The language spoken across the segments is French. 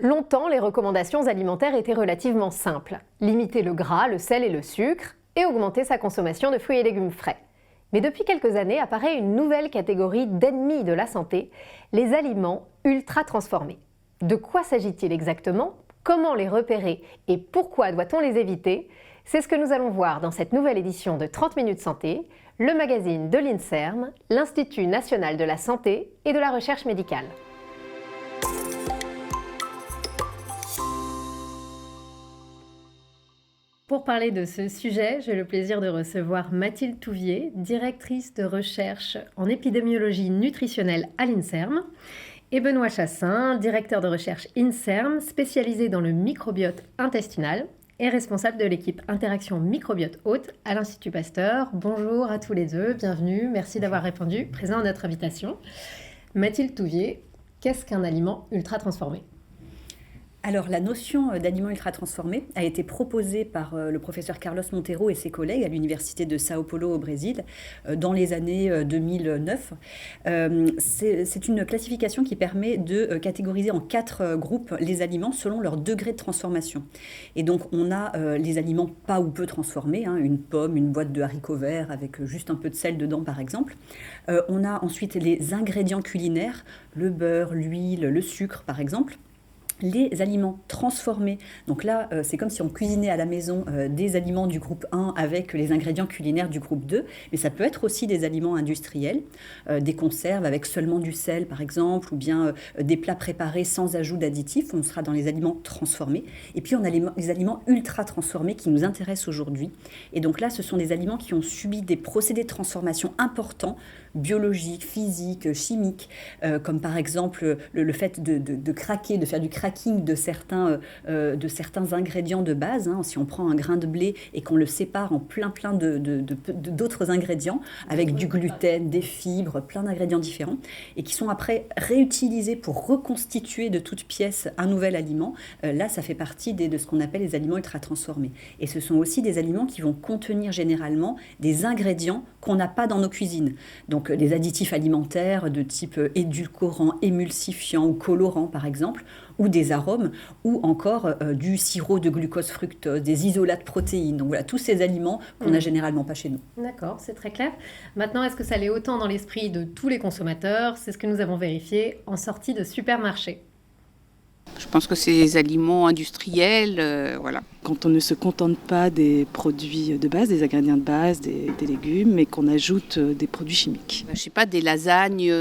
Longtemps, les recommandations alimentaires étaient relativement simples. Limiter le gras, le sel et le sucre et augmenter sa consommation de fruits et légumes frais. Mais depuis quelques années apparaît une nouvelle catégorie d'ennemis de la santé, les aliments ultra transformés. De quoi s'agit-il exactement? Comment les repérer et pourquoi doit-on les éviter? C'est ce que nous allons voir dans cette nouvelle édition de 30 minutes santé, le magazine de l'INSERM, l'Institut national de la santé et de la recherche médicale. Pour parler de ce sujet, j'ai le plaisir de recevoir Mathilde Touvier, directrice de recherche en épidémiologie nutritionnelle à l'INSERM, et Benoît Chassin, directeur de recherche INSERM, spécialisé dans le microbiote intestinal et responsable de l'équipe Interaction Microbiote Hôte à l'Institut Pasteur. Bonjour à tous les deux, bienvenue, merci d'avoir répondu présent à notre invitation. Mathilde Touvier, qu'est-ce qu'un aliment ultra transformé ? Alors, la notion d'aliment ultra transformé a été proposée par le professeur Carlos Monteiro et ses collègues à l'université de Sao Paulo au Brésil dans les années 2009. C'est une classification qui permet de catégoriser en 4 groupes les aliments selon leur degré de transformation. Et donc, on a les aliments pas ou peu transformés, une pomme, une boîte de haricots verts avec juste un peu de sel dedans par exemple. On a ensuite les ingrédients culinaires, le beurre, l'huile, le sucre par exemple. Les aliments transformés, donc là c'est comme si on cuisinait à la maison des aliments du groupe 1 avec les ingrédients culinaires du groupe 2, mais ça peut être aussi des aliments industriels, des conserves avec seulement du sel par exemple, ou bien des plats préparés sans ajout d'additifs, on sera dans les aliments transformés. Et puis on a les aliments ultra transformés qui nous intéressent aujourd'hui. Et donc là ce sont des aliments qui ont subi des procédés de transformation importants, biologiques, physiques, chimiques, comme par exemple le fait de craquer, de faire du cracking de certains ingrédients de base. Si on prend un grain de blé et qu'on le sépare en plein d'autres ingrédients, avec du gluten, des fibres, plein d'ingrédients différents, et qui sont après réutilisés pour reconstituer de toutes pièces un nouvel aliment, là ça fait partie de ce qu'on appelle les aliments ultra transformés. Et ce sont aussi des aliments qui vont contenir généralement des ingrédients qu'on n'a pas dans nos cuisines. Donc des additifs alimentaires de type édulcorant, émulsifiant ou colorant par exemple, ou des arômes, ou encore du sirop de glucose-fructose, des isolats de protéines. Donc voilà, tous ces aliments qu'on n'a généralement pas chez nous. D'accord, c'est très clair. Maintenant, est-ce que ça l'est autant dans l'esprit de tous les consommateurs? C'est ce que nous avons vérifié en sortie de supermarché. Je pense que c'est des aliments industriels, voilà. Quand on ne se contente pas des produits de base, des ingrédients de base, des légumes, mais qu'on ajoute des produits chimiques. Je sais pas, des lasagnes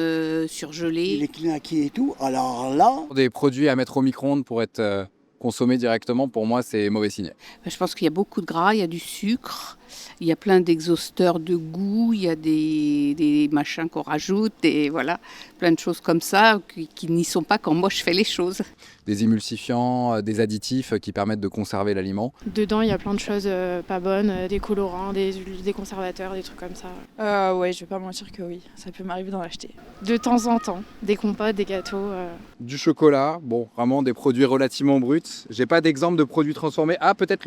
surgelées. Les knackis et tout, alors là... Des produits à mettre au micro-ondes pour être consommés directement, pour moi, c'est mauvais signe. Je pense qu'il y a beaucoup de gras, il y a du sucre, il y a plein d'exhausteurs de goût, il y a des machins qu'on rajoute, voilà, plein de choses comme ça qui n'y sont pas quand moi je fais les choses. Des émulsifiants, des additifs qui permettent de conserver l'aliment. Dedans, il y a plein de choses pas bonnes, des colorants, des conservateurs, des trucs comme ça. Ouais, je vais pas mentir que oui, ça peut m'arriver d'en acheter. De temps en temps, des compotes, des gâteaux. Du chocolat, bon, vraiment des produits relativement bruts. J'ai pas d'exemple de produits transformés. Ah, peut-être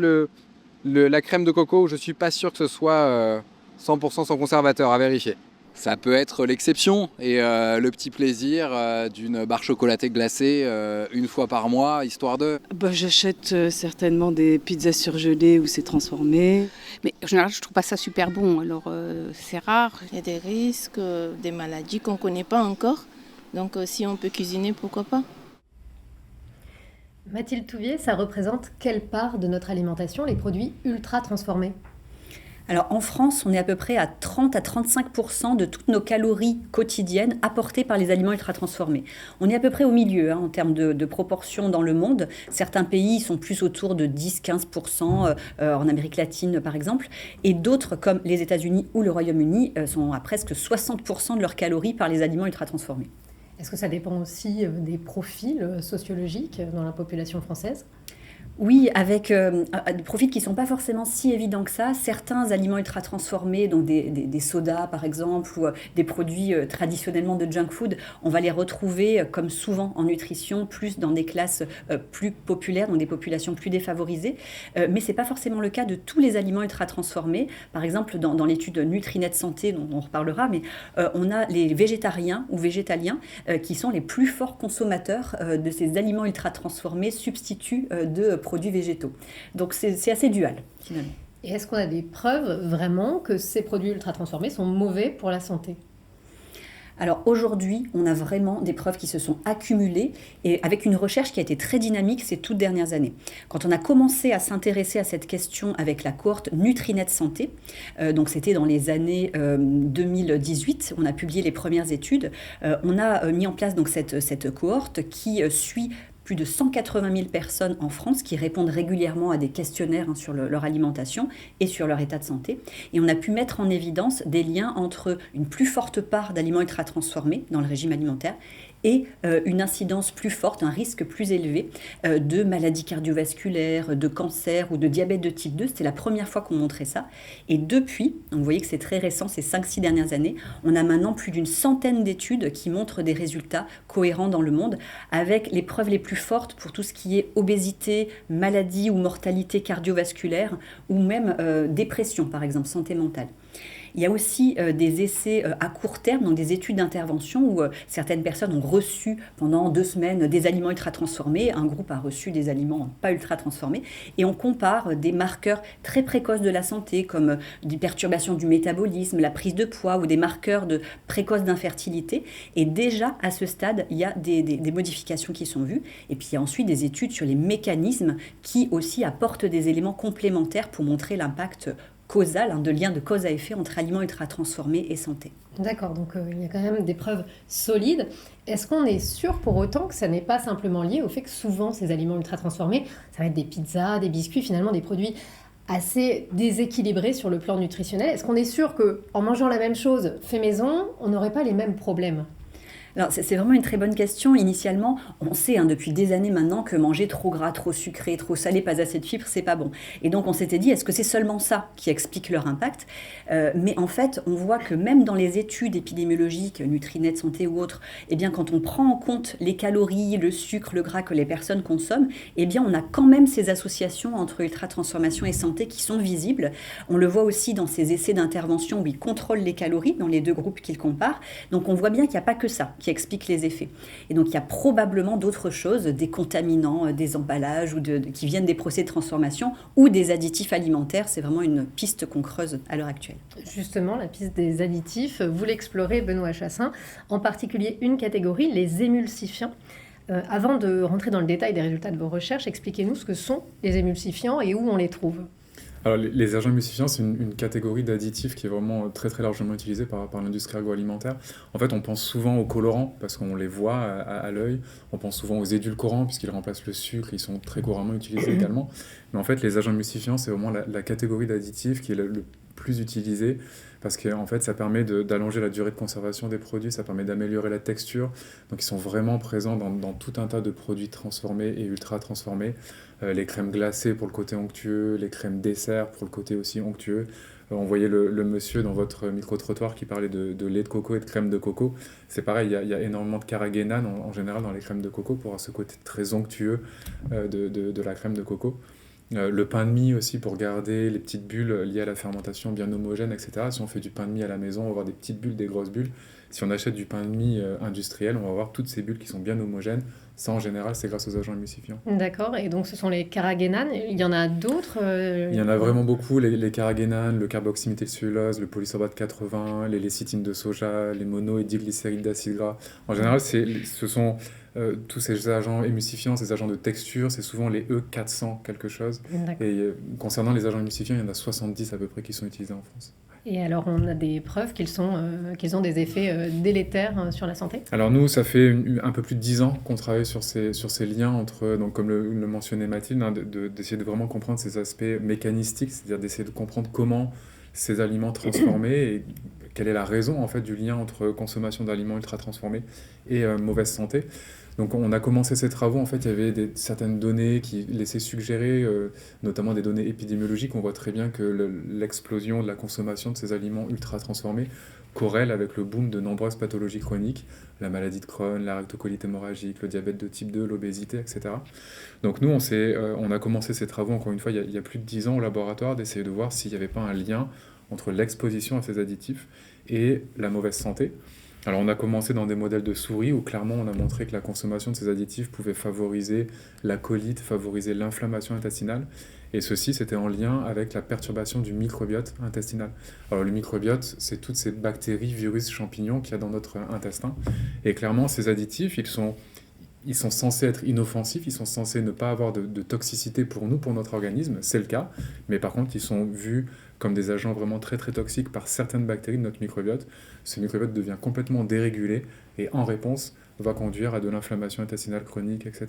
la crème de coco, je suis pas sûr que ce soit 100% sans conservateur, à vérifier. Ça peut être l'exception et le petit plaisir d'une barre chocolatée glacée une fois par mois, histoire de... J'achète certainement des pizzas surgelées où c'est transformé. Mais en général, je trouve pas ça super bon, alors c'est rare. Il y a des risques, des maladies qu'on ne connaît pas encore. Donc si on peut cuisiner, pourquoi pas? Mathilde Touvier, ça représente quelle part de notre alimentation, les produits ultra transformés ? Alors en France, on est à peu près à 30 à 35% de toutes nos calories quotidiennes apportées par les aliments ultra transformés. On est à peu près au milieu en termes de proportion dans le monde. Certains pays sont plus autour de 10-15% en Amérique latine par exemple. Et d'autres comme les États-Unis ou le Royaume-Uni sont à presque 60% de leurs calories par les aliments ultra transformés. Est-ce que ça dépend aussi des profils sociologiques dans la population française ? Oui, avec des profils qui ne sont pas forcément si évidents que ça. Certains aliments ultra transformés, donc des sodas par exemple, ou des produits traditionnellement de junk food, on va les retrouver, comme souvent en nutrition, plus dans des classes plus populaires, dans des populations plus défavorisées. Mais ce n'est pas forcément le cas de tous les aliments ultra transformés. Par exemple, dans l'étude Nutrinet Santé, dont on reparlera, mais on a les végétariens ou végétaliens qui sont les plus forts consommateurs de ces aliments ultra transformés, substituts de produits végétaux. Donc c'est assez dual, finalement. Et est-ce qu'on a des preuves vraiment que ces produits ultra transformés sont mauvais pour la santé ? Alors aujourd'hui, on a vraiment des preuves qui se sont accumulées et avec une recherche qui a été très dynamique ces toutes dernières années. Quand on a commencé à s'intéresser à cette question avec la cohorte Nutrinet Santé, donc c'était dans les années 2018, on a publié les premières études, on a mis en place donc cette cohorte qui suit plus de 180 000 personnes en France qui répondent régulièrement à des questionnaires sur leur alimentation et sur leur état de santé. Et on a pu mettre en évidence des liens entre une plus forte part d'aliments ultra transformés dans le régime alimentaire et une incidence plus forte, un risque plus élevé de maladies cardiovasculaires, de cancer ou de diabète de type 2. C'était la première fois qu'on montrait ça. Et depuis, donc vous voyez que c'est très récent, ces 5-6 dernières années, on a maintenant plus d'une centaine d'études qui montrent des résultats cohérents dans le monde, avec les preuves les plus fortes pour tout ce qui est obésité, maladie ou mortalité cardiovasculaire, ou même dépression, par exemple, santé mentale. Il y a aussi des essais à court terme, donc des études d'intervention où certaines personnes ont reçu pendant 2 semaines des aliments ultra transformés, un groupe a reçu des aliments pas ultra transformés, et on compare des marqueurs très précoces de la santé comme des perturbations du métabolisme, la prise de poids ou des marqueurs précoces d'infertilité. Et déjà à ce stade, il y a des modifications qui sont vues. Et puis il y a ensuite des études sur les mécanismes qui aussi apportent des éléments complémentaires pour montrer l'impact causal, de lien de cause à effet entre aliments ultra transformés et santé. D'accord, donc il y a quand même des preuves solides. Est-ce qu'on est sûr pour autant que ça n'est pas simplement lié au fait que souvent ces aliments ultra transformés, ça va être des pizzas, des biscuits, finalement des produits assez déséquilibrés sur le plan nutritionnel. Est-ce qu'on est sûr qu'en mangeant la même chose fait maison, on n'aurait pas les mêmes problèmes ? Alors, c'est vraiment une très bonne question. Initialement, on sait depuis des années maintenant que manger trop gras, trop sucré, trop salé, pas assez de fibres, c'est pas bon. Et donc, on s'était dit, est-ce que c'est seulement ça qui explique leur impact ? Mais en fait, on voit que même dans les études épidémiologiques, Nutrinet Santé ou autres, eh bien, quand on prend en compte les calories, le sucre, le gras que les personnes consomment, eh bien, on a quand même ces associations entre ultra-transformation et santé qui sont visibles. On le voit aussi dans ces essais d'intervention où ils contrôlent les calories dans les 2 groupes qu'ils comparent. Donc, on voit bien qu'il n'y a pas que ça qui explique les effets. Et donc, il y a probablement d'autres choses, des contaminants, des emballages qui viennent des procès de transformation ou des additifs alimentaires. C'est vraiment une piste qu'on creuse à l'heure actuelle. Justement, la piste des additifs, vous l'explorez, Benoît Chassin, en particulier une catégorie, les émulsifiants. Avant de rentrer dans le détail des résultats de vos recherches, expliquez-nous ce que sont les émulsifiants et où on les trouve. Alors, les agents émulsifiants, c'est une catégorie d'additifs qui est vraiment très très largement utilisée par l'industrie agroalimentaire. En fait, on pense souvent aux colorants parce qu'on les voit à l'œil. On pense souvent aux édulcorants puisqu'ils remplacent le sucre. Ils sont très couramment utilisés également. Mais en fait, les agents émulsifiants, c'est vraiment la catégorie d'additifs qui est le plus utilisée parce qu'en fait, ça permet d'allonger la durée de conservation des produits, ça permet d'améliorer la texture. Donc, ils sont vraiment présents dans tout un tas de produits transformés et ultra transformés. Les crèmes glacées pour le côté onctueux, les crèmes dessert pour le côté aussi onctueux. On voyait le monsieur dans votre micro-trottoir qui parlait de lait de coco et de crème de coco. C'est pareil, il y a énormément de carragénane en général dans les crèmes de coco pour avoir ce côté très onctueux de la crème de coco. Le pain de mie aussi pour garder les petites bulles liées à la fermentation bien homogènes, etc. Si on fait du pain de mie à la maison, on va avoir des petites bulles, des grosses bulles. Si on achète du pain de mie industriel, on va avoir toutes ces bulles qui sont bien homogènes. Ça, en général, c'est grâce aux agents émulsifiants. D'accord, et donc ce sont les carragénanes. Il y en a d'autres Il y en a vraiment beaucoup, les carragénanes, le carboxyméthylcellulose, le polysorbate 80, les lécithines de soja, les mono- et diglycérides d'acide gras. En général, ce sont tous ces agents émulsifiants, ces agents de texture, c'est souvent les E400 quelque chose. D'accord. Et concernant les agents émulsifiants, il y en a 70 à peu près qui sont utilisés en France. Et alors, on a des preuves qu'ils ont des effets délétères sur la santé ? Alors nous, ça fait un peu plus de 10 ans qu'on travaille sur ces liens entre, donc comme le mentionnait Mathilde, d'essayer de vraiment comprendre ces aspects mécanistiques, c'est-à-dire d'essayer de comprendre comment ces aliments transformés et quelle est la raison en fait du lien entre consommation d'aliments ultra transformés et mauvaise santé. Donc on a commencé ces travaux, en fait, il y avait certaines données qui laissaient suggérer, notamment des données épidémiologiques. On voit très bien que l'explosion de la consommation de ces aliments ultra transformés corrèle avec le boom de nombreuses pathologies chroniques, la maladie de Crohn, la rectocolite hémorragique, le diabète de type 2, l'obésité, etc. Donc nous, on a commencé ces travaux, encore une fois, il y a plus de 10 ans au laboratoire, d'essayer de voir s'il n'y avait pas un lien entre l'exposition à ces additifs et la mauvaise santé. Alors on a commencé dans des modèles de souris où clairement on a montré que la consommation de ces additifs pouvait favoriser la colite, favoriser l'inflammation intestinale. Et ceci, c'était en lien avec la perturbation du microbiote intestinal. Alors le microbiote, c'est toutes ces bactéries, virus, champignons qu'il y a dans notre intestin. Et clairement, ces additifs, ils sont censés être inoffensifs, ils sont censés ne pas avoir de toxicité pour nous, pour notre organisme, c'est le cas. Mais par contre, ils sont vus comme des agents vraiment très très toxiques par certaines bactéries de notre microbiote. Ce microbiote devient complètement dérégulé et en réponse va conduire à de l'inflammation intestinale chronique, etc.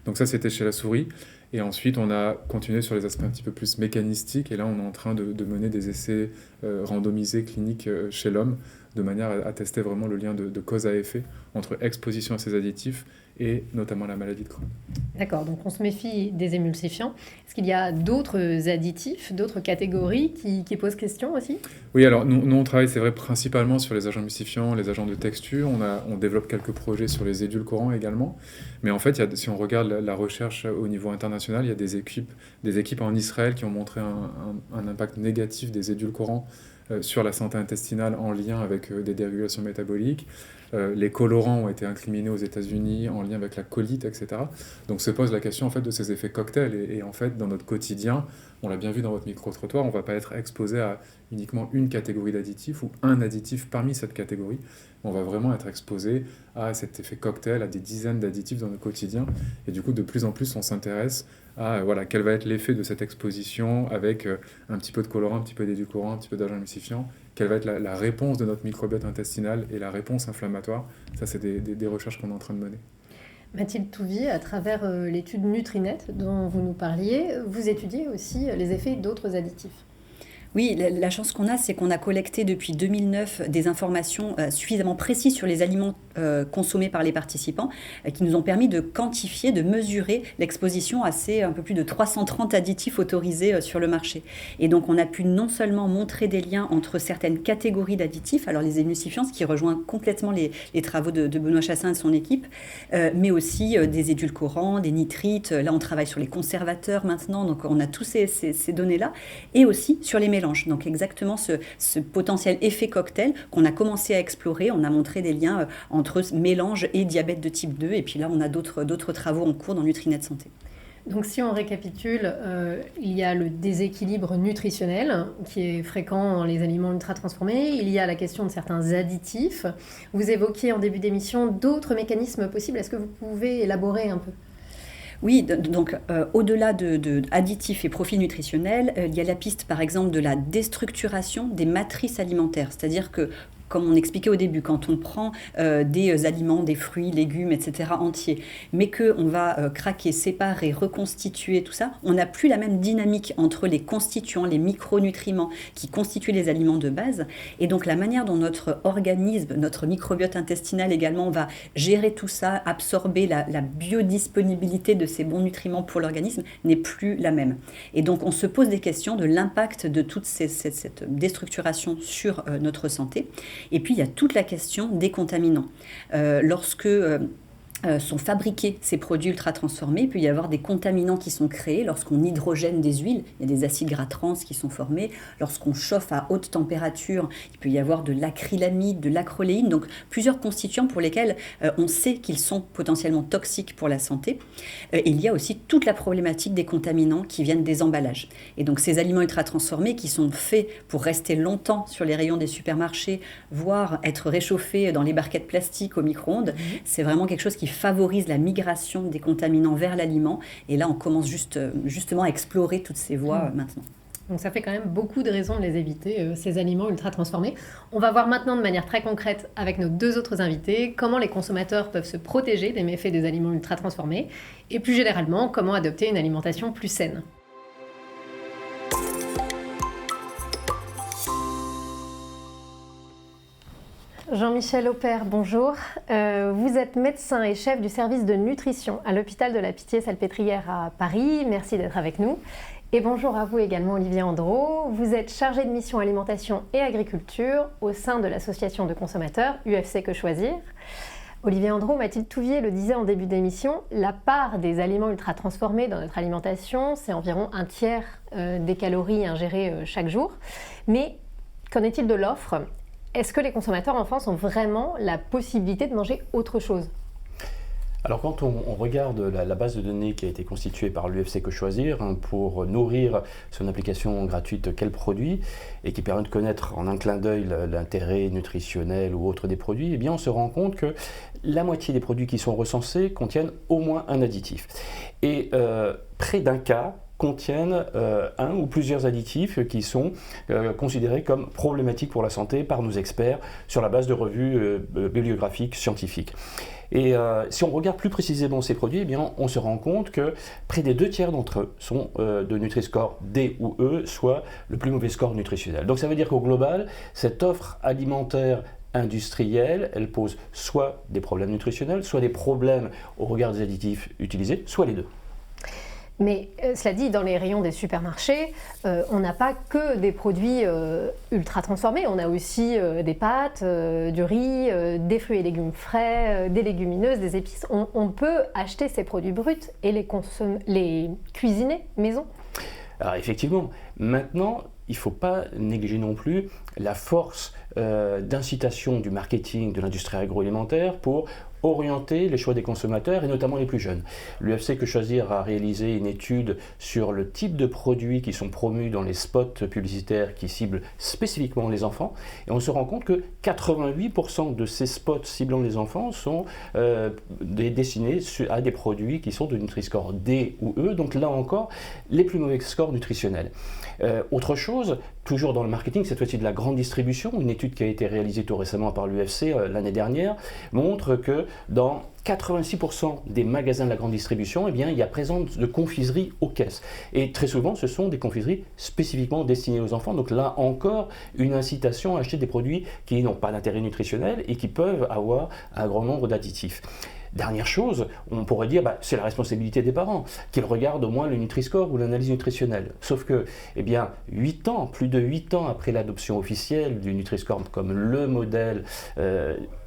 Donc ça, c'était chez la souris. Et ensuite, on a continué sur les aspects un petit peu plus mécanistiques. Et là, on est en train de mener des essais randomisés cliniques chez l'homme, de manière à tester vraiment le lien de cause à effet entre exposition à ces additifs et notamment la maladie de Crohn. D'accord, donc on se méfie des émulsifiants. Est-ce qu'il y a d'autres additifs, d'autres catégories qui posent question aussi ? Oui, alors nous, on travaille, c'est vrai, principalement sur les agents émulsifiants, les agents de texture. On développe quelques projets sur les édulcorants également. Mais en fait, si on regarde la recherche au niveau international, il y a des équipes en Israël qui ont montré un impact négatif des édulcorants sur la santé intestinale en lien avec des dérégulations métaboliques. Les colorants ont été incriminés aux États-Unis en lien avec la colite, etc. Donc se pose la question en fait de ces effets cocktails. Et en fait, dans notre quotidien, on l'a bien vu dans votre micro-trottoir, on ne va pas être exposé à uniquement une catégorie d'additifs ou un additif parmi cette catégorie. On va vraiment être exposé à cet effet cocktail, à des dizaines d'additifs dans notre quotidien. Et du coup, de plus en plus, on s'intéresse à quel va être l'effet de cette exposition avec un petit peu de colorant, un petit peu d'édulcorant, un petit peu d'agent émulsifiant. Quelle va être la réponse de notre microbiote intestinal et la réponse inflammatoire. Ça, c'est des recherches qu'on est en train de mener. Mathilde Touvier, à travers l'étude Nutrinet dont vous nous parliez, vous étudiez aussi les effets d'autres additifs. Oui, la chance qu'on a, c'est qu'on a collecté depuis 2009 des informations suffisamment précises sur les aliments consommés par les participants qui nous ont permis de quantifier, de mesurer l'exposition à ces un peu plus de 330 additifs autorisés sur le marché. Et donc, on a pu non seulement montrer des liens entre certaines catégories d'additifs, alors les émulsifiants, ce qui rejoint complètement les travaux de Benoît Chassin et de son équipe, mais aussi des édulcorants, des nitrites. Là, on travaille sur les conservateurs maintenant, donc on a tous ces données-là, et aussi sur les mélanges. Donc exactement ce potentiel effet cocktail qu'on a commencé à explorer. On a montré des liens entre mélange et diabète de type 2. Et puis là, on a d'autres travaux en cours dans Nutrinet Santé. Donc si on récapitule, il y a le déséquilibre nutritionnel qui est fréquent dans les aliments ultra transformés. Il y a la question de certains additifs. Vous évoquiez en début d'émission d'autres mécanismes possibles. Est-ce que vous pouvez élaborer un peu ? Oui, donc au-delà de additifs et profils nutritionnels, il y a la piste par exemple de la déstructuration des matrices alimentaires. C'est-à-dire que, comme on expliquait au début, quand on prend des aliments, des fruits, légumes, etc. entiers, mais qu'on va craquer, séparer, reconstituer, tout ça, on n'a plus la même dynamique entre les constituants, les micronutriments qui constituent les aliments de base. Et donc la manière dont notre organisme, notre microbiote intestinal également va gérer tout ça, absorber la biodisponibilité de ces bons nutriments pour l'organisme n'est plus la même. Et donc on se pose des questions de l'impact de toute cette déstructuration sur notre santé. Et puis, il y a toute la question des contaminants. Lorsque sont fabriqués ces produits ultra transformés, il peut y avoir des contaminants qui sont créés lorsqu'on hydrogène des huiles. Il y a des acides gras trans qui sont formés. Lorsqu'on chauffe à haute température, il peut y avoir de l'acrylamide, de l'acroléine, donc plusieurs constituants pour lesquels on sait qu'ils sont potentiellement toxiques pour la santé. Et il y a aussi toute la problématique des contaminants qui viennent des emballages. Et donc ces aliments ultra transformés qui sont faits pour rester longtemps sur les rayons des supermarchés, voire être réchauffés dans les barquettes plastiques au micro-ondes, c'est vraiment quelque chose qui favorise la migration des contaminants vers l'aliment. Et là, on commence justement à explorer toutes ces voies maintenant. Donc ça fait quand même beaucoup de raisons de les éviter, ces aliments ultra transformés. On va voir maintenant de manière très concrète avec nos deux autres invités comment les consommateurs peuvent se protéger des méfaits des aliments ultra transformés et plus généralement comment adopter une alimentation plus saine. Jean-Michel Aupert, bonjour. Vous êtes médecin et chef du service de nutrition à l'hôpital de la Pitié-Salpêtrière à Paris. Merci d'être avec nous. Et bonjour à vous également, Olivier Andro. Vous êtes chargé de mission alimentation et agriculture au sein de l'association de consommateurs UFC Que Choisir. Olivier Andro, Mathilde Touvier le disait en début d'émission, la part des aliments ultra-transformés dans notre alimentation, c'est environ 1/3 des calories ingérées chaque jour. Mais qu'en est-il de l'offre ? Est-ce que les consommateurs en France ont vraiment la possibilité de manger autre chose ? Alors quand on regarde la base de données qui a été constituée par l'UFC Que Choisir pour nourrir son application gratuite Quel produit et qui permet de connaître en un clin d'œil l'intérêt nutritionnel ou autre des produits, eh bien on se rend compte que la moitié des produits qui sont recensés contiennent au moins un additif. Et près d'un quart contiennent un ou plusieurs additifs qui sont considérés comme problématiques pour la santé par nos experts sur la base de revues bibliographiques scientifiques. Et si on regarde plus précisément ces produits, eh bien, on se rend compte que près des 2/3 d'entre eux sont de Nutri-Score D ou E, soit le plus mauvais score nutritionnel. Donc ça veut dire qu'au global, cette offre alimentaire industrielle, elle pose soit des problèmes nutritionnels, soit des problèmes au regard des additifs utilisés, soit les deux. Mais cela dit, dans les rayons des supermarchés, on n'a pas que des produits ultra transformés, on a aussi des pâtes, du riz, des fruits et légumes frais, des légumineuses, des épices. On peut acheter ces produits bruts et les cuisiner maison. Alors effectivement, maintenant, il ne faut pas négliger non plus la force d'incitation du marketing de l'industrie agroalimentaire pour orienter les choix des consommateurs et notamment les plus jeunes. L'UFC Que Choisir a réalisé une étude sur le type de produits qui sont promus dans les spots publicitaires qui ciblent spécifiquement les enfants et on se rend compte que 88% de ces spots ciblant les enfants sont destinés à des produits qui sont de Nutri-Score D ou E, donc là encore les plus mauvais scores nutritionnels. Autre chose, toujours dans le marketing, cette fois-ci de la grande distribution, une étude qui a été réalisée tout récemment par l'UFC l'année dernière montre que dans 86% des magasins de la grande distribution, eh bien, il y a présence de confiseries aux caisses. Et très souvent, ce sont des confiseries spécifiquement destinées aux enfants. Donc là encore, une incitation à acheter des produits qui n'ont pas d'intérêt nutritionnel et qui peuvent avoir un grand nombre d'additifs. Dernière chose, on pourrait dire c'est la responsabilité des parents, qu'ils regardent au moins le Nutri-Score ou l'analyse nutritionnelle. Sauf que, eh bien, plus de 8 ans après l'adoption officielle du Nutri-Score comme le modèle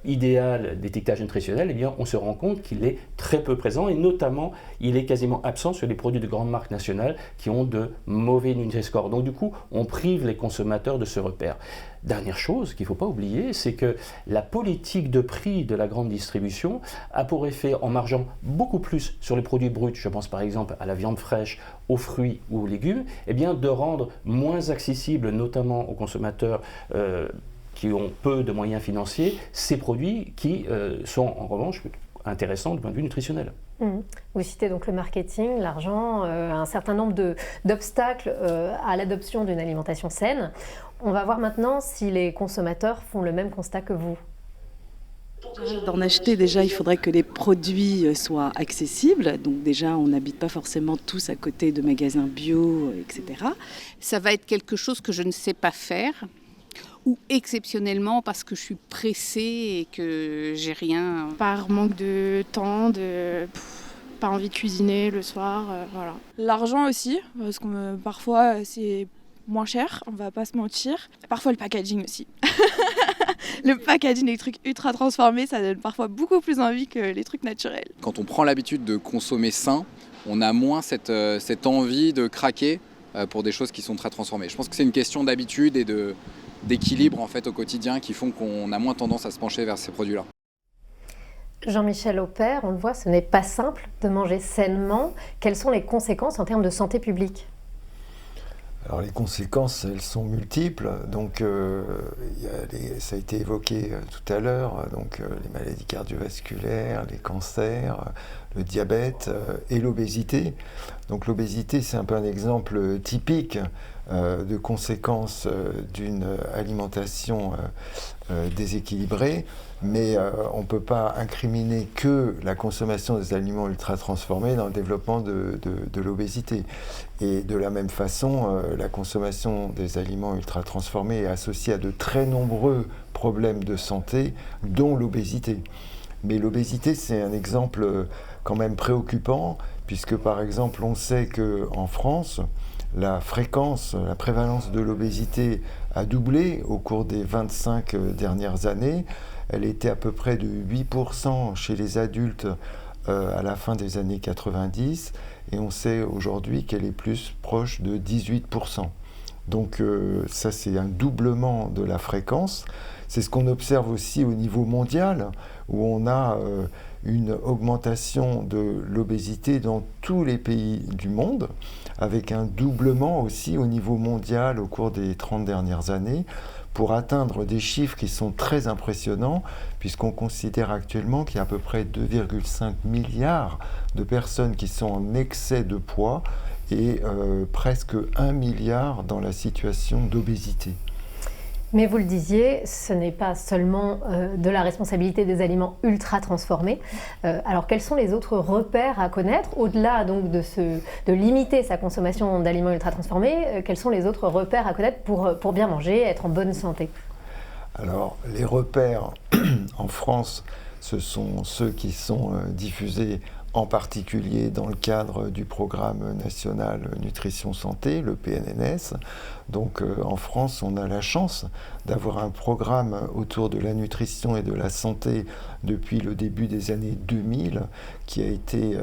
idéal d'étiquetage nutritionnel, eh bien, on se rend compte qu'il est très peu présent et notamment, il est quasiment absent sur les produits de grandes marques nationales qui ont de mauvais Nutri-Score. Donc du coup, on prive les consommateurs de ce repère. Dernière chose qu'il ne faut pas oublier, c'est que la politique de prix de la grande distribution a pour effet, en margeant beaucoup plus sur les produits bruts, je pense par exemple à la viande fraîche, aux fruits ou aux légumes, eh bien de rendre moins accessible, notamment aux consommateurs qui ont peu de moyens financiers, ces produits qui sont en revanche intéressants du point de vue nutritionnel. Vous citez donc le marketing, l'argent, un certain nombre d'obstacles à l'adoption d'une alimentation saine. On va voir maintenant si les consommateurs font le même constat que vous. D'en acheter, déjà, il faudrait que les produits soient accessibles. Donc déjà, on n'habite pas forcément tous à côté de magasins bio, etc. Ça va être quelque chose que je ne sais pas faire. Ou exceptionnellement parce que je suis pressée et que j'ai rien. Par manque de temps, pas envie de cuisiner le soir, voilà. L'argent aussi, parce que parfois c'est moins cher, on va pas se mentir. Parfois le packaging aussi. Le packaging des trucs ultra transformés, ça donne parfois beaucoup plus envie que les trucs naturels. Quand on prend l'habitude de consommer sain, on a moins cette envie de craquer pour des choses qui sont très transformées. Je pense que c'est une question d'habitude et d'équilibre en fait au quotidien qui font qu'on a moins tendance à se pencher vers ces produits-là. Jean-Michel Aupert, on le voit, ce n'est pas simple de manger sainement. Quelles sont les conséquences en termes de santé publique ? Alors les conséquences, elles sont multiples. Donc ça a été évoqué tout à l'heure, donc les maladies cardiovasculaires, les cancers, le diabète et l'obésité. Donc l'obésité, c'est un peu un exemple typique de conséquences d'une alimentation déséquilibrée, mais on ne peut pas incriminer que la consommation des aliments ultra-transformés dans le développement de l'obésité. Et de la même façon, la consommation des aliments ultra-transformés est associée à de très nombreux problèmes de santé, dont l'obésité. Mais l'obésité, c'est un exemple quand même préoccupant, puisque par exemple, on sait qu'en France, la prévalence de l'obésité a doublé au cours des 25 dernières années. Elle était à peu près de 8% chez les adultes à la fin des années 90, et on sait aujourd'hui qu'elle est plus proche de 18%. Donc ça, c'est un doublement de la fréquence. C'est ce qu'on observe aussi au niveau mondial, où on a une augmentation de l'obésité dans tous les pays du monde, avec un doublement aussi au niveau mondial au cours des 30 dernières années, pour atteindre des chiffres qui sont très impressionnants, puisqu'on considère actuellement qu'il y a à peu près 2,5 milliards de personnes qui sont en excès de poids et presque 1 milliard dans la situation d'obésité. Mais vous le disiez, ce n'est pas seulement de la responsabilité des aliments ultra transformés. Alors quels sont les autres repères à connaître, au-delà donc de limiter sa consommation d'aliments ultra transformés, quels sont les autres repères à connaître pour bien manger, être en bonne santé? Alors les repères en France, ce sont ceux qui sont diffusés en particulier dans le cadre du programme national nutrition santé, le PNNS. Donc en France, on a la chance d'avoir un programme autour de la nutrition et de la santé depuis le début des années 2000, qui a été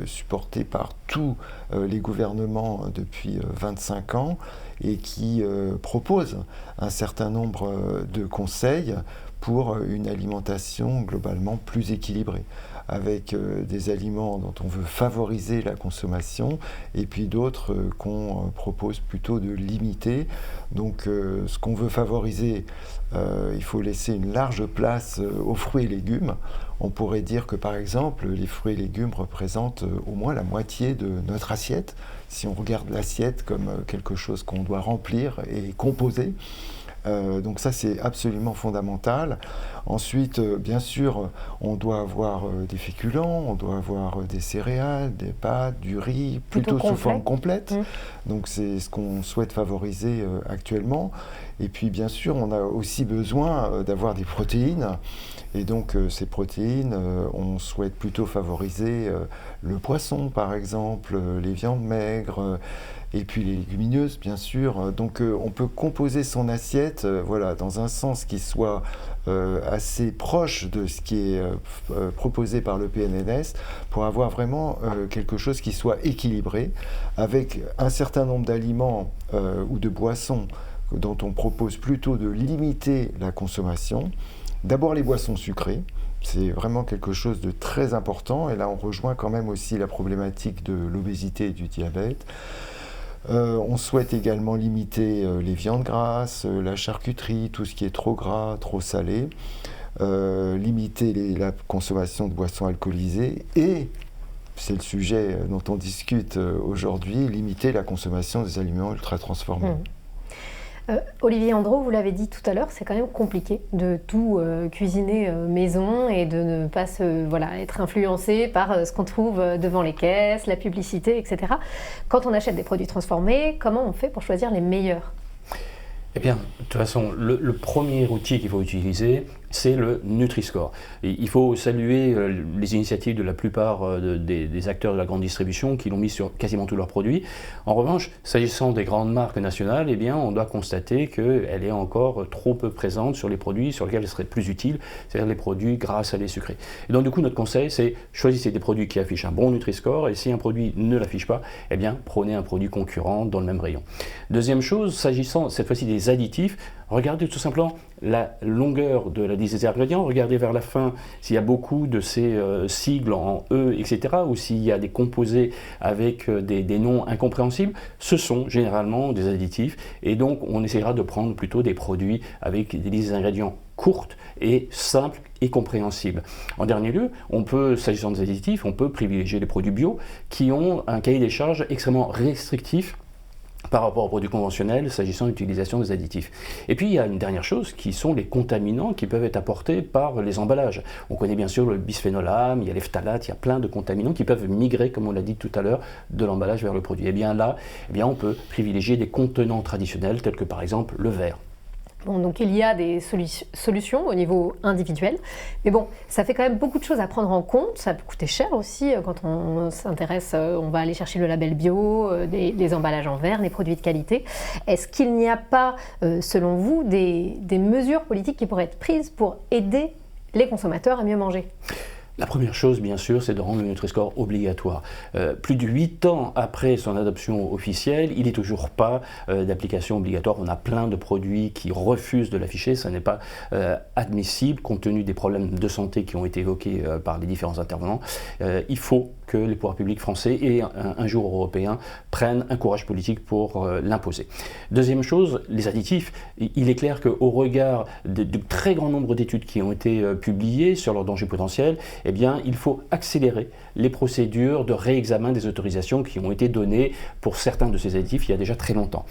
supporté par tous les gouvernements depuis 25 ans et qui propose un certain nombre de conseils pour une alimentation globalement plus équilibrée, avec des aliments dont on veut favoriser la consommation et puis d'autres qu'on propose plutôt de limiter. Donc ce qu'on veut favoriser, il faut laisser une large place aux fruits et légumes. On pourrait dire que par exemple les fruits et légumes représentent au moins la moitié de notre assiette, si on regarde l'assiette comme quelque chose qu'on doit remplir et composer. Donc ça, c'est absolument fondamental. Ensuite, bien sûr, on doit avoir des féculents, on doit avoir des céréales, des pâtes, du riz, plutôt sous forme complète. Donc c'est ce qu'on souhaite favoriser actuellement. Et puis, bien sûr, on a aussi besoin d'avoir des protéines. Et donc, ces protéines, on souhaite plutôt favoriser le poisson, par exemple, les viandes maigres, et puis les légumineuses, bien sûr. Donc, on peut composer son assiette dans un sens qui soit assez proche de ce qui est proposé par le PNNS, pour avoir vraiment quelque chose qui soit équilibré, avec un certain nombre d'aliments ou de boissons dont on propose plutôt de limiter la consommation. D'abord les boissons sucrées, c'est vraiment quelque chose de très important, et là on rejoint quand même aussi la problématique de l'obésité et du diabète. On souhaite également limiter les viandes grasses, la charcuterie, tout ce qui est trop gras, trop salé, limiter la consommation de boissons alcoolisées et, c'est le sujet dont on discute aujourd'hui, limiter la consommation des aliments ultra transformés. Olivier Andro, vous l'avez dit tout à l'heure, c'est quand même compliqué de tout cuisiner maison et de ne pas être influencé par ce qu'on trouve devant les caisses, la publicité, etc. Quand on achète des produits transformés, comment on fait pour choisir les meilleurs ? Eh bien, de toute façon, le premier outil qu'il faut utiliser, c'est le Nutri-Score. Et il faut saluer les initiatives de la plupart des acteurs de la grande distribution qui l'ont mis sur quasiment tous leurs produits. En revanche, s'agissant des grandes marques nationales, eh bien, on doit constater qu'elle est encore trop peu présente sur les produits sur lesquels elle serait plus utile, c'est-à-dire les produits gras, salés, sucrés. Et donc, du coup, notre conseil, c'est choisissez des produits qui affichent un bon Nutri-Score, et si un produit ne l'affiche pas, eh bien, prenez un produit concurrent dans le même rayon. Deuxième chose, s'agissant cette fois-ci des additifs, regardez tout simplement la longueur de la des ingrédients, regardez vers la fin s'il y a beaucoup de ces sigles en E, etc., ou s'il y a des composés avec des noms incompréhensibles, ce sont généralement des additifs, et donc on essaiera de prendre plutôt des produits avec des listes d'ingrédients courtes et simples et compréhensibles. En dernier lieu, s'agissant des additifs, on peut privilégier les produits bio qui ont un cahier des charges extrêmement restrictif par rapport aux produits conventionnels s'agissant de l'utilisation des additifs. Et puis il y a une dernière chose qui sont les contaminants qui peuvent être apportés par les emballages. On connaît bien sûr le bisphénol A, il y a les phtalates, il y a plein de contaminants qui peuvent migrer, comme on l'a dit tout à l'heure, de l'emballage vers le produit. Et bien là, on peut privilégier des contenants traditionnels tels que par exemple le verre. Bon, donc il y a des solutions au niveau individuel, mais bon, ça fait quand même beaucoup de choses à prendre en compte, ça peut coûter cher aussi quand on s'intéresse, on va aller chercher le label bio, des emballages en verre, des produits de qualité. Est-ce qu'il n'y a pas, selon vous, des mesures politiques qui pourraient être prises pour aider les consommateurs à mieux manger ? La première chose, bien sûr, c'est de rendre le Nutri-Score obligatoire. Plus de 8 ans après son adoption officielle, il n'est toujours pas d'application obligatoire. On a plein de produits qui refusent de l'afficher. Ça n'est pas admissible compte tenu des problèmes de santé qui ont été évoqués par les différents intervenants. Il faut que les pouvoirs publics français et un jour européens prennent un courage politique pour l'imposer. Deuxième chose, les additifs. Il est clair qu'au regard du très grand nombre d'études qui ont été publiées sur leurs dangers potentiels, il faut accélérer les procédures de réexamen des autorisations qui ont été données pour certains de ces additifs il y a déjà très longtemps.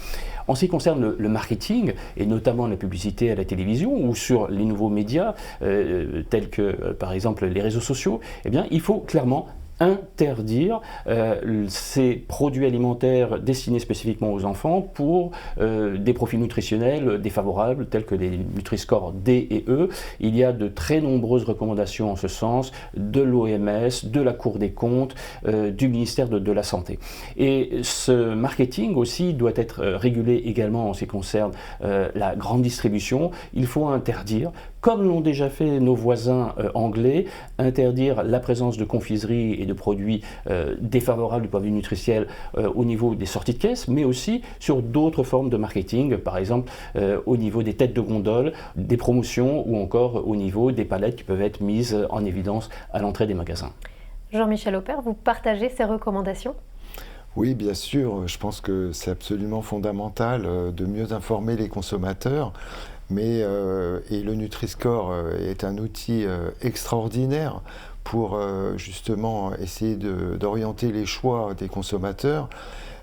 En ce qui concerne le marketing, et notamment la publicité à la télévision ou sur les nouveaux médias, tels que par exemple les réseaux sociaux, il faut clairement interdire ces produits alimentaires destinés spécifiquement aux enfants pour des profils nutritionnels défavorables tels que les Nutri-Score D et E. Il y a de très nombreuses recommandations en ce sens de l'OMS, de la Cour des comptes, du ministère de la Santé. Et ce marketing aussi doit être régulé également en ce qui concerne la grande distribution. Il faut interdire, comme l'ont déjà fait nos voisins anglais, interdire la présence de confiseries et de produits défavorables du point de vue nutritionnel au niveau des sorties de caisse, mais aussi sur d'autres formes de marketing, par exemple au niveau des têtes de gondole, des promotions ou encore au niveau des palettes qui peuvent être mises en évidence à l'entrée des magasins. Jean-Michel Aupert, vous partagez ces recommandations ? Oui, bien sûr. Je pense que c'est absolument fondamental de mieux informer les consommateurs. Et le Nutri-Score est un outil extraordinaire pour justement essayer d'orienter les choix des consommateurs.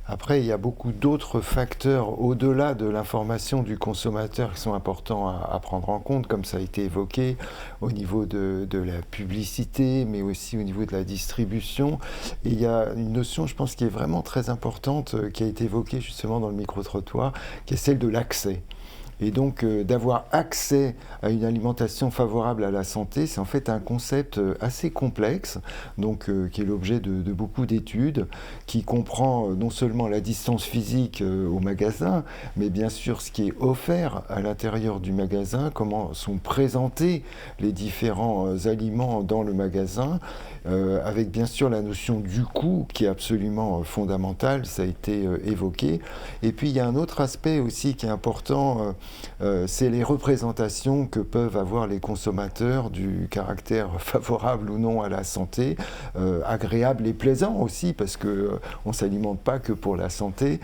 Après, il y a beaucoup d'autres facteurs au-delà de l'information du consommateur qui sont importants à prendre en compte, comme ça a été évoqué, au niveau de la publicité, mais aussi au niveau de la distribution. Et il y a une notion, je pense, qui est vraiment très importante, qui a été évoquée justement dans le micro-trottoir, qui est celle de l'accès. Et donc d'avoir accès à une alimentation favorable à la santé, c'est en fait un concept assez complexe, donc, qui est l'objet de beaucoup d'études, qui comprend non seulement la distance physique au magasin, mais bien sûr ce qui est offert à l'intérieur du magasin, comment sont présentés les différents aliments dans le magasin, avec bien sûr la notion du coût qui est absolument fondamentale, ça a été évoqué. Et puis il y a un autre aspect aussi qui est important, c'est les représentations que peuvent avoir les consommateurs du caractère favorable ou non à la santé, agréable et plaisant aussi, parce qu'on ne s'alimente pas que pour la santé.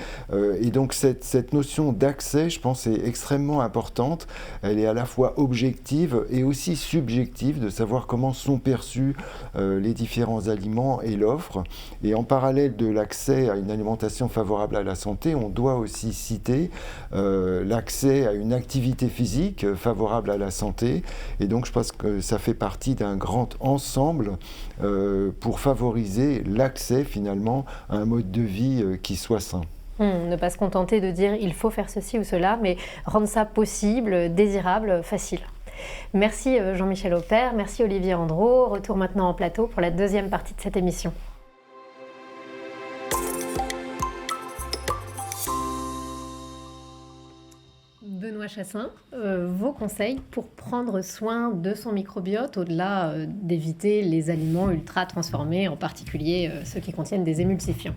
Et donc cette notion d'accès, je pense, est extrêmement importante. Elle est à la fois objective et aussi subjective, de savoir comment sont perçus les différents aliments et l'offre. Et en parallèle de l'accès à une alimentation favorable à la santé, on doit aussi citer l'accès à une activité physique favorable à la santé. Et donc je pense que ça fait partie d'un grand ensemble pour favoriser l'accès finalement à un mode de vie qui soit sain. Ne pas se contenter de dire il faut faire ceci ou cela, mais rendre ça possible, désirable, facile. Merci Jean-Michel Aupert, merci Olivier Andreau. Retour maintenant en plateau pour la deuxième partie de cette émission. Benoît Chassin, vos conseils pour prendre soin de son microbiote au-delà d'éviter les aliments ultra transformés, en particulier ceux qui contiennent des émulsifiants?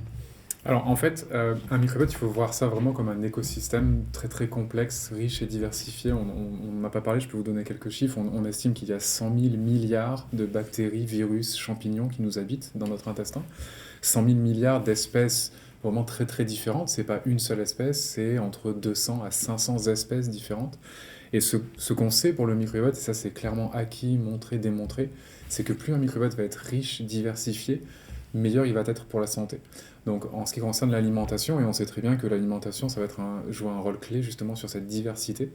Alors en fait, un microbiote, il faut voir ça vraiment comme un écosystème très très complexe, riche et diversifié. On ne m'a pas parlé, je peux vous donner quelques chiffres. On estime qu'il y a 100 000 milliards de bactéries, virus, champignons qui nous habitent dans notre intestin. 100 000 milliards d'espèces vraiment très très différentes. C'est pas une seule espèce, c'est entre 200 à 500 espèces différentes. Et ce qu'on sait pour le microbiote, et ça c'est clairement acquis, montré, démontré, c'est que plus un microbiote va être riche, diversifié, meilleur il va être pour la santé. Donc en ce qui concerne l'alimentation, et on sait très bien que l'alimentation, ça va jouer un rôle clé justement sur cette diversité,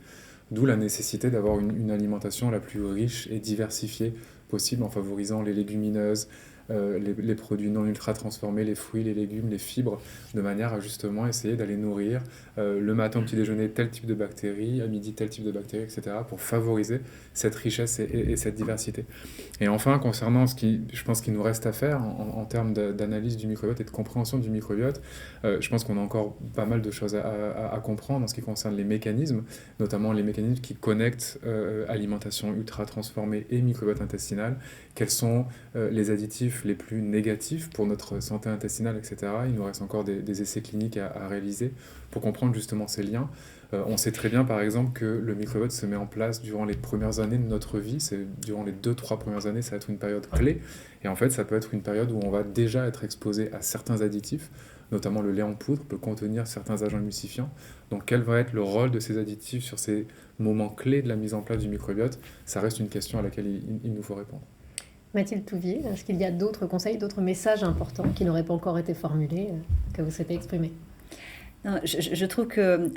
d'où la nécessité d'avoir une alimentation la plus riche et diversifiée possible en favorisant les légumineuses, les produits non ultra transformés, les fruits, les légumes, les fibres, de manière à justement essayer d'aller nourrir le matin au petit déjeuner tel type de bactéries, à midi tel type de bactéries, etc., pour favoriser cette richesse et cette diversité. Et enfin, concernant je pense qu'il nous reste à faire en termes d'analyse du microbiote et de compréhension du microbiote, je pense qu'on a encore pas mal de choses à comprendre en ce qui concerne les mécanismes, notamment les mécanismes qui connectent alimentation ultra transformée et microbiote intestinal. Quels sont les additifs les plus négatifs pour notre santé intestinale, etc. Il nous reste encore des essais cliniques à réaliser pour comprendre justement ces liens. On sait très bien, par exemple, que le microbiote se met en place durant les premières années de notre vie. Durant les 2-3 premières années, ça va être une période clé. Et en fait, ça peut être une période où on va déjà être exposé à certains additifs, notamment le lait en poudre peut contenir certains agents émulsifiants. Donc quel va être le rôle de ces additifs sur ces moments clés de la mise en place du microbiote? Ça reste une question à laquelle il nous faut répondre. Mathilde Touvier, est-ce qu'il y a d'autres conseils, d'autres messages importants qui n'auraient pas encore été formulés, que vous souhaitez exprimer ? Non, je trouve que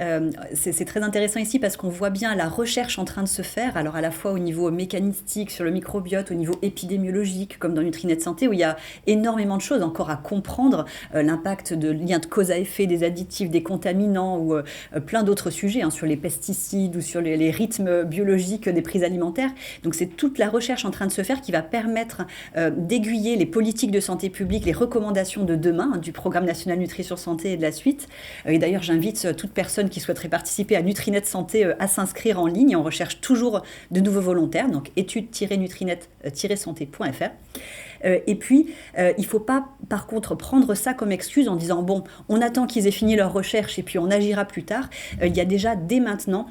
c'est très intéressant ici parce qu'on voit bien la recherche en train de se faire, alors à la fois au niveau mécanistique sur le microbiote, au niveau épidémiologique comme dans Nutrinet Santé où il y a énormément de choses encore à comprendre, l'impact de liens de cause à effet des additifs, des contaminants ou plein d'autres sujets sur les pesticides ou sur les rythmes biologiques des prises alimentaires. Donc c'est toute la recherche en train de se faire qui va permettre d'aiguiller les politiques de santé publique, les recommandations de demain du Programme national nutrition santé et de la suite. Et d'ailleurs, j'invite toute personne qui souhaiterait participer à Nutrinet Santé à s'inscrire en ligne. On recherche toujours de nouveaux volontaires, donc études-nutrinet-santé.fr. Et puis, il ne faut pas, par contre, prendre ça comme excuse en disant « bon, on attend qu'ils aient fini leur recherche et puis on agira plus tard ». Il y a déjà, dès maintenant,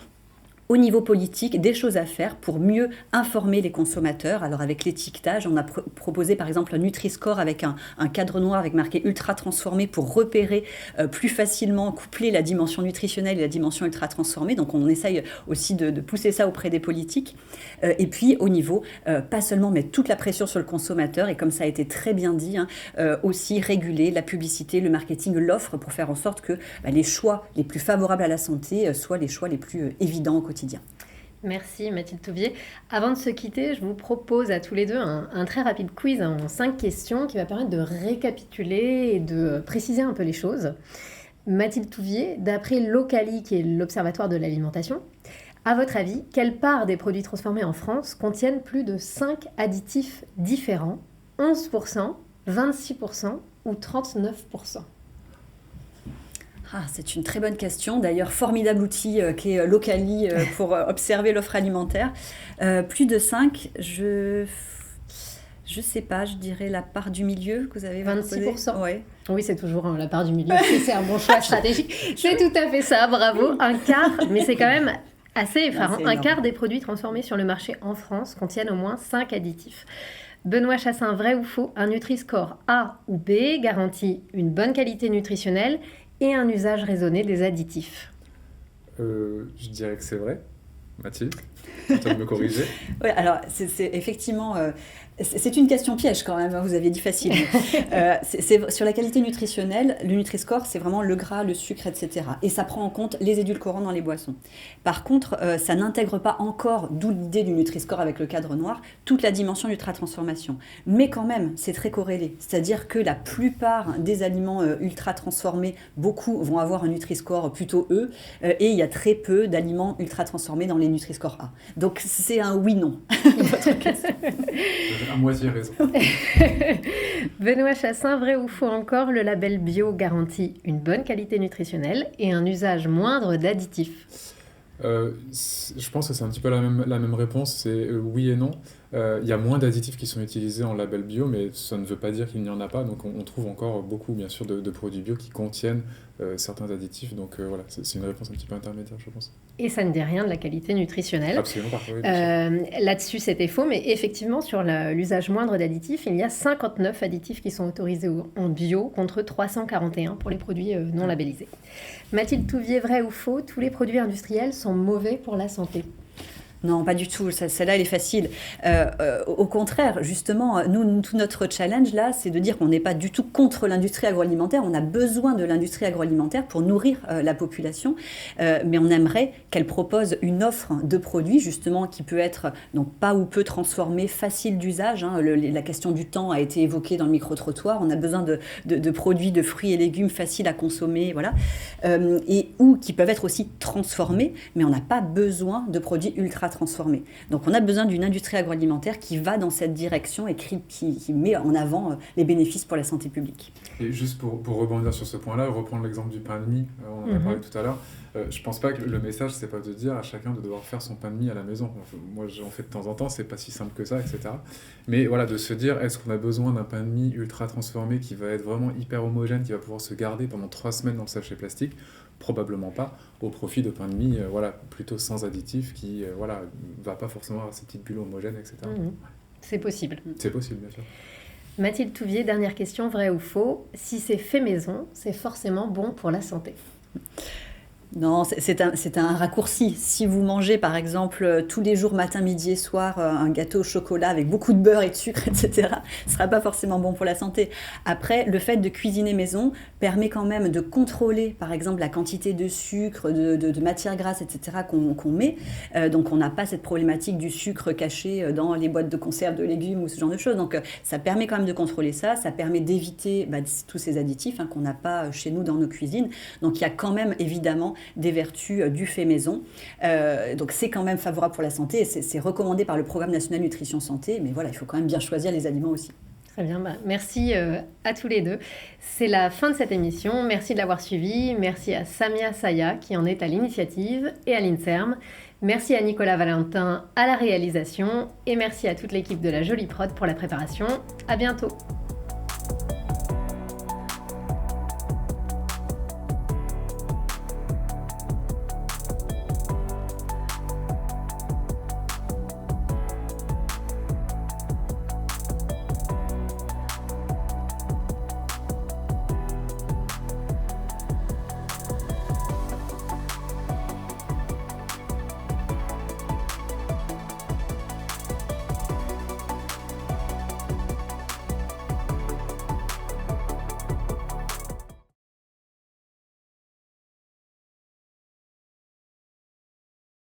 au niveau politique, des choses à faire pour mieux informer les consommateurs. Alors avec l'étiquetage, on a proposé par exemple un Nutri-Score avec un cadre noir avec marqué ultra transformé pour repérer plus facilement, coupler la dimension nutritionnelle et la dimension ultra transformée. Donc on essaye aussi de pousser ça auprès des politiques. Et puis au niveau, pas seulement mettre toute la pression sur le consommateur et comme ça a été très bien dit, aussi réguler la publicité, le marketing, l'offre pour faire en sorte que les choix les plus favorables à la santé soient les choix les plus évidents au quotidien. Merci Mathilde Touvier. Avant de se quitter, je vous propose à tous les deux un très rapide quiz en 5 questions qui va permettre de récapituler et de préciser un peu les choses. Mathilde Touvier, d'après l'OCALI, qui est l'Observatoire de l'alimentation, à votre avis, quelle part des produits transformés en France contiennent plus de 5 additifs différents, 11%, 26% ou 39%? C'est une très bonne question. D'ailleurs, formidable outil qu'est l'OCALI pour observer l'offre alimentaire. Plus de 5, je sais pas, je dirais la part du milieu que vous avez 26%. Ouais. Oui, c'est toujours la part du milieu. C'est un bon choix stratégique. C'est tout à fait ça, bravo. Un quart, mais c'est quand même assez effarant. Un quart des produits transformés sur le marché en France contiennent au moins 5 additifs. Benoît Chassin, vrai ou faux, un Nutri-Score A ou B garantit une bonne qualité nutritionnelle et un usage raisonné des additifs? Je dirais que c'est vrai. Mathilde, tu vas me corriger. Oui, alors c'est effectivement... c'est une question piège quand même, vous aviez dit facile. C'est sur la qualité nutritionnelle, le Nutri-Score, c'est vraiment le gras, le sucre, etc. Et ça prend en compte les édulcorants dans les boissons. Par contre, ça n'intègre pas encore, d'où l'idée du Nutri-Score avec le cadre noir, toute la dimension d'ultra-transformation. Mais quand même, c'est très corrélé. C'est-à-dire que la plupart des aliments ultra-transformés, beaucoup vont avoir un Nutri-Score plutôt E, et il y a très peu d'aliments ultra-transformés dans les Nutri-Score A. Donc c'est un oui-non, votre question. À moitié raison. Benoît Chassin, vrai ou faux encore, le label bio garantit une bonne qualité nutritionnelle et un usage moindre d'additifs? Je pense que c'est un petit peu la même réponse, c'est oui et non. Il y a moins d'additifs qui sont utilisés en label bio, mais ça ne veut pas dire qu'il n'y en a pas. Donc on trouve encore beaucoup, bien sûr, de produits bio qui contiennent certains additifs. Donc voilà, c'est une réponse un petit peu intermédiaire, je pense. Et ça ne dit rien de la qualité nutritionnelle. Absolument, parfois, oui, là-dessus, c'était faux, mais effectivement, sur l'usage moindre d'additifs, il y a 59 additifs qui sont autorisés en bio, contre 341 pour les produits non labellisés. Mathilde Touvier, vrai ou faux, tous les produits industriels sont mauvais pour la santé? Non, pas du tout. Celle-là, elle est facile. Au contraire, justement, nous, tout notre challenge, là, c'est de dire qu'on n'est pas du tout contre l'industrie agroalimentaire. On a besoin de l'industrie agroalimentaire pour nourrir la population. Mais on aimerait qu'elle propose une offre de produits, justement, qui peut être donc pas ou peu transformée, facile d'usage. La question du temps a été évoquée dans le micro-trottoir. On a besoin de produits, de fruits et légumes faciles à consommer, voilà. Ou qui peuvent être aussi transformés, mais on n'a pas besoin de produits ultra transformés. Donc on a besoin d'une industrie agroalimentaire qui va dans cette direction et qui met en avant les bénéfices pour la santé publique. Et juste pour rebondir sur ce point-là, reprendre l'exemple du pain de mie, on en a parlé tout à l'heure, je pense pas que le message, c'est pas de dire à chacun de devoir faire son pain de mie à la maison. Enfin, moi, j'en fais de temps en temps, c'est pas si simple que ça, etc. Mais voilà, de se dire, est-ce qu'on a besoin d'un pain de mie ultra transformé qui va être vraiment hyper homogène, qui va pouvoir se garder pendant 3 semaines dans le sachet plastique? Probablement pas, au profit de pain de mie plutôt sans additifs qui va pas forcément avoir ces petites bulles homogènes, etc. C'est possible. C'est possible, bien sûr. Mathilde Touvier, dernière question, vrai ou faux, si c'est fait maison, c'est forcément bon pour la santé? Non, c'est un raccourci. Si vous mangez, par exemple, tous les jours, matin, midi et soir, un gâteau au chocolat avec beaucoup de beurre et de sucre, etc., ce ne sera pas forcément bon pour la santé. Après, le fait de cuisiner maison permet quand même de contrôler, par exemple, la quantité de sucre, de matières grasses, etc., qu'on met. Donc, on n'a pas cette problématique du sucre caché dans les boîtes de conserve de légumes ou ce genre de choses. Donc, ça permet quand même de contrôler ça. Ça permet d'éviter tous ces additifs qu'on n'a pas chez nous dans nos cuisines. Donc, il y a quand même, évidemment, des vertus du fait maison. Donc c'est quand même favorable pour la santé et c'est recommandé par le Programme national nutrition santé, mais voilà, il faut quand même bien choisir les aliments aussi. Très bien, merci à tous les deux. C'est la fin de cette émission, merci de l'avoir suivi, merci à Samia Saya qui en est à l'initiative et à l'INSERM, merci à Nicolas Valentin à la réalisation et merci à toute l'équipe de la Jolie Prod pour la préparation. À bientôt.